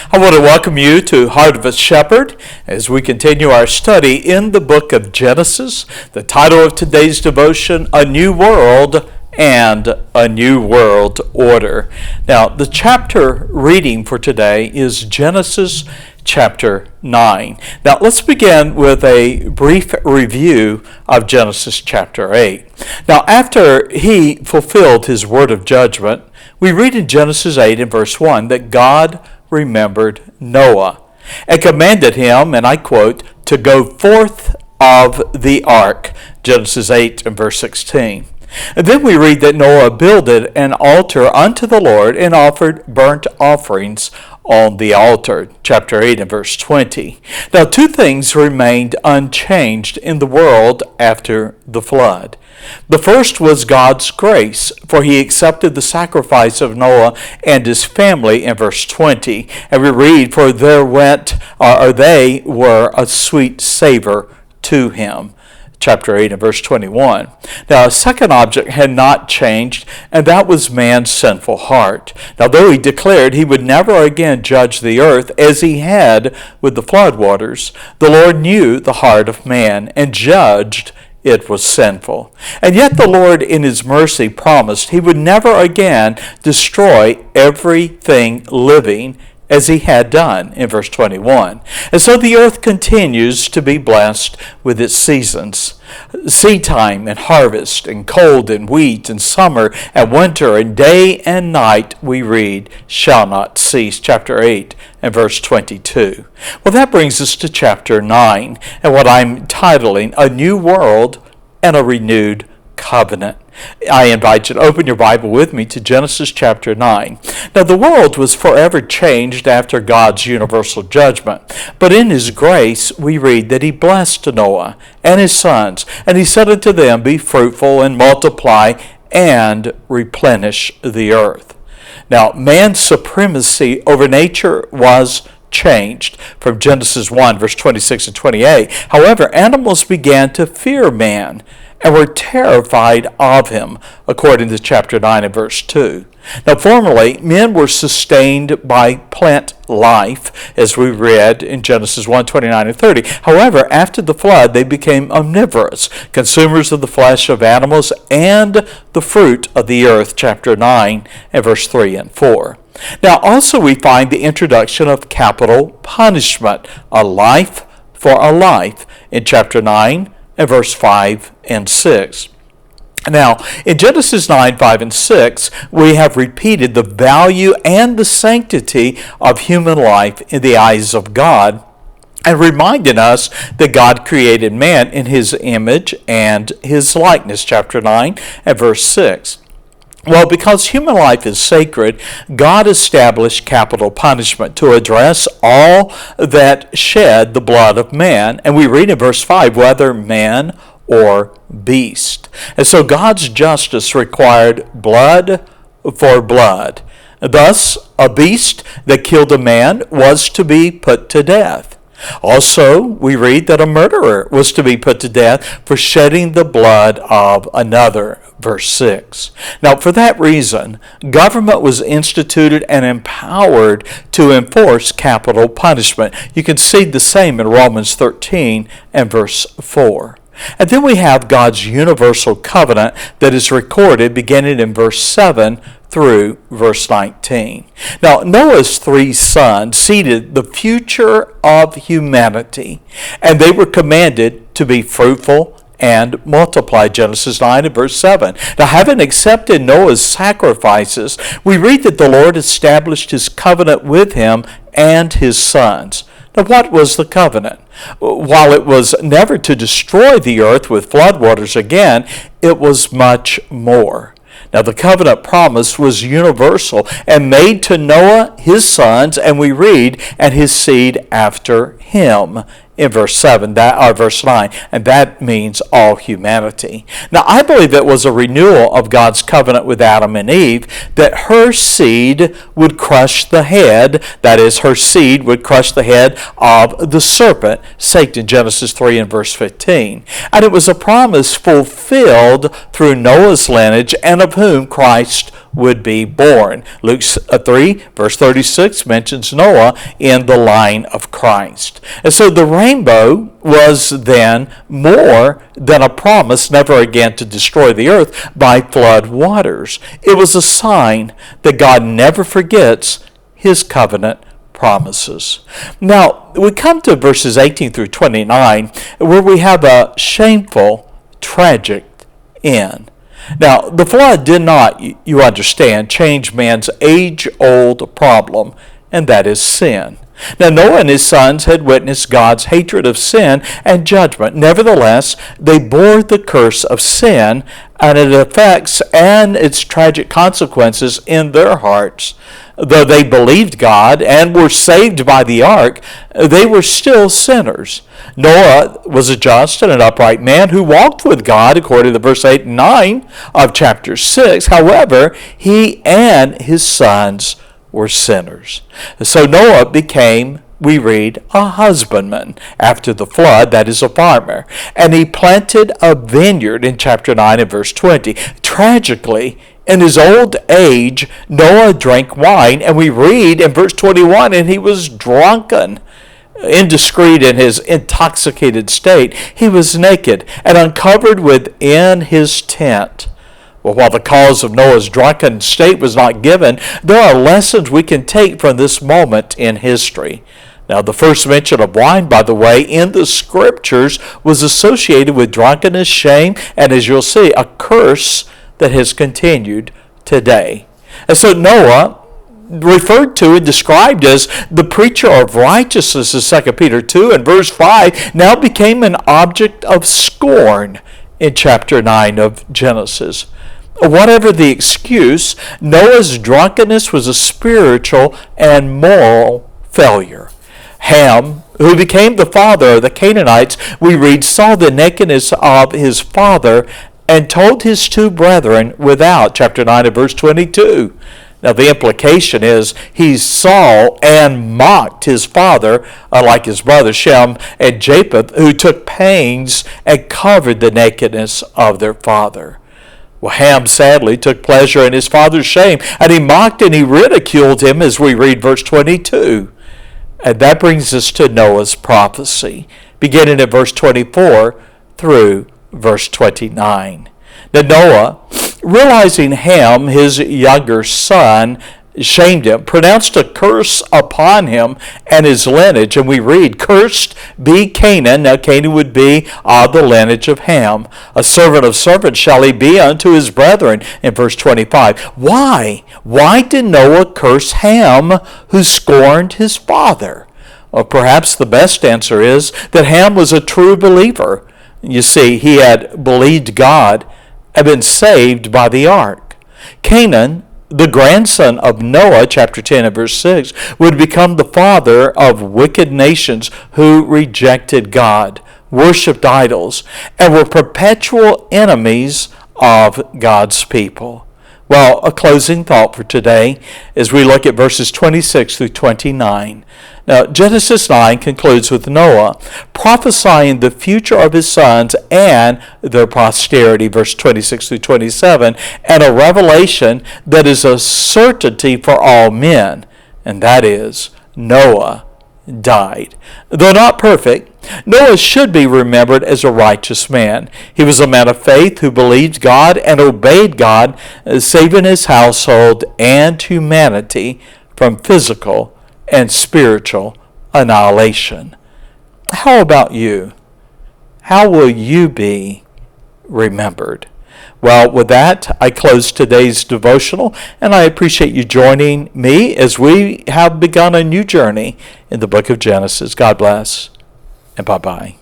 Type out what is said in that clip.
I want to welcome you to Heart of a Shepherd as we continue our study in the book of Genesis. The title of today's devotion, A New World and a New World Order. Now, the chapter reading for today is Genesis chapter 9. Now, let's begin with a brief review of Genesis chapter 8. Now, after he fulfilled his word of judgment, we read in Genesis 8 and verse 1 that God remembered Noah and commanded him, and I quote, to go forth of the ark, Genesis 8 and verse 16. And then we read that Noah builded an altar unto the Lord and offered burnt offerings on the altar, chapter 8 and verse 20. Now, two things remained unchanged in the world after the flood. The first was God's grace, for he accepted the sacrifice of Noah and his family in verse 20. And we read, for they were a sweet savor to him. Chapter 8 and verse 21. Now, a second object had not changed, and that was man's sinful heart. Now, though he declared he would never again judge the earth as he had with the floodwaters, the Lord knew the heart of man and judged it was sinful. And yet the Lord in his mercy promised he would never again destroy everything living as he had done in verse 21. And so the earth continues to be blessed with its seasons. Seed time and harvest, and cold and wheat, and summer and winter, and day and night, we read, shall not cease. Chapter 8 and verse 22. Well, that brings us to chapter 9, and what I'm titling, A New World and a Renewed Covenant. I invite you to open your Bible with me to Genesis chapter 9. Now, the world was forever changed after God's universal judgment. But in his grace, we read that he blessed Noah and his sons, and he said unto them, be fruitful and multiply and replenish the earth. Now, man's supremacy over nature was changed from Genesis 1, verse 26 and 28. However, animals began to fear man and were terrified of him, according to chapter 9 and verse 2. Now, formerly, men were sustained by plant life, as we read in Genesis 1, 29 and 30. However, after the flood, they became omnivorous, consumers of the flesh of animals and the fruit of the earth, chapter 9 and verse 3 and 4. Now, also we find the introduction of capital punishment, a life for a life, in chapter 9 and verse 5 and 6. Now, in Genesis 9, 5, and 6, we have repeated the value and the sanctity of human life in the eyes of God, and reminding us that God created man in his image and his likeness, chapter 9 and verse 6. Well, because human life is sacred, God established capital punishment to address all that shed the blood of man. And we read in verse 5, whether man or beast. And so God's justice required blood for blood. Thus, a beast that killed a man was to be put to death. Also, we read that a murderer was to be put to death for shedding the blood of another, verse 6. Now, for that reason, government was instituted and empowered to enforce capital punishment. You can see the same in Romans 13 and verse 4. And then we have God's universal covenant that is recorded beginning in verse 7 through verse 19. Now, Noah's three sons seeded the future of humanity, and they were commanded to be fruitful and multiply, Genesis 9 and verse 7. Now, having accepted Noah's sacrifices, we read that the Lord established his covenant with him and his sons. Now, what was the covenant? While it was never to destroy the earth with floodwaters again, it was much more. Now, the covenant promise was universal and made to Noah, his sons, and we read, and his seed after him, in verse 9, and that means all humanity. Now, I believe it was a renewal of God's covenant with Adam and Eve that her seed would crush the head, that is, her seed would crush the head of the serpent, Satan, Genesis 3 and verse 15. And it was a promise fulfilled through Noah's lineage, and of whom Christ would be born. Luke 3, verse 36 mentions Noah in the line of Christ. And so the rainbow was then more than a promise never again to destroy the earth by flood waters. It was a sign that God never forgets his covenant promises. Now, we come to verses 18 through 29, where we have a shameful, tragic end. Now, the flood did not, you understand, change man's age-old problem, and that is sin. Now, Noah and his sons had witnessed God's hatred of sin and judgment. Nevertheless, they bore the curse of sin and its effects and its tragic consequences in their hearts. Though they believed God and were saved by the ark, they were still sinners. Noah was a just and an upright man who walked with God, according to verse 8 and 9 of chapter 6. However, he and his sons were sinners. So Noah became, we read, a husbandman after the flood, that is, a farmer. And he planted a vineyard in chapter 9 and verse 20. Tragically, in his old age, Noah drank wine, and we read in verse 21, and he was drunken. Indiscreet in his intoxicated state, he was naked and uncovered within his tent. Well, while the cause of Noah's drunken state was not given, there are lessons we can take from this moment in history. Now, the first mention of wine, by the way, in the scriptures was associated with drunkenness, shame, and as you'll see, a curse that has continued today. And so Noah, referred to and described as the preacher of righteousness in 2 Peter 2 and verse 5, now became an object of scorn in chapter 9 of Genesis. Whatever the excuse, Noah's drunkenness was a spiritual and moral failure. Ham, who became the father of the Canaanites, we read, saw the nakedness of his father and told his two brethren without, chapter 9 and verse 22. Now the implication is he saw and mocked his father, like his brothers Shem and Japheth, who took pains and covered the nakedness of their father. Well, Ham sadly took pleasure in his father's shame, and he mocked and he ridiculed him, as we read verse 22. And that brings us to Noah's prophecy, beginning at verse 24 through verse 29. Now Noah, realizing Ham, his younger son, shamed him, pronounced a curse upon him and his lineage. And we read, cursed be Canaan. Now Canaan would be the lineage of Ham. A servant of servants shall he be unto his brethren, in verse 25. Why? Why did Noah curse Ham, who scorned his father? Well, perhaps the best answer is that Ham was a true believer. You see, he had believed God and been saved by the ark. Canaan, the grandson of Noah, chapter 10 and verse 6, would become the father of wicked nations who rejected God, worshipped idols, and were perpetual enemies of God's people. Well, a closing thought for today as we look at verses 26 through 29. Now, Genesis 9 concludes with Noah prophesying the future of his sons and their posterity, verse 26 through 27, and a revelation that is a certainty for all men, and that is Noah died. Though not perfect, Noah should be remembered as a righteous man. He was a man of faith who believed God and obeyed God, saving his household and humanity from physical and spiritual annihilation. How about you? How will you be remembered? Well, with that, I close today's devotional, and I appreciate you joining me as we have begun a new journey in the book of Genesis. God bless, and bye-bye.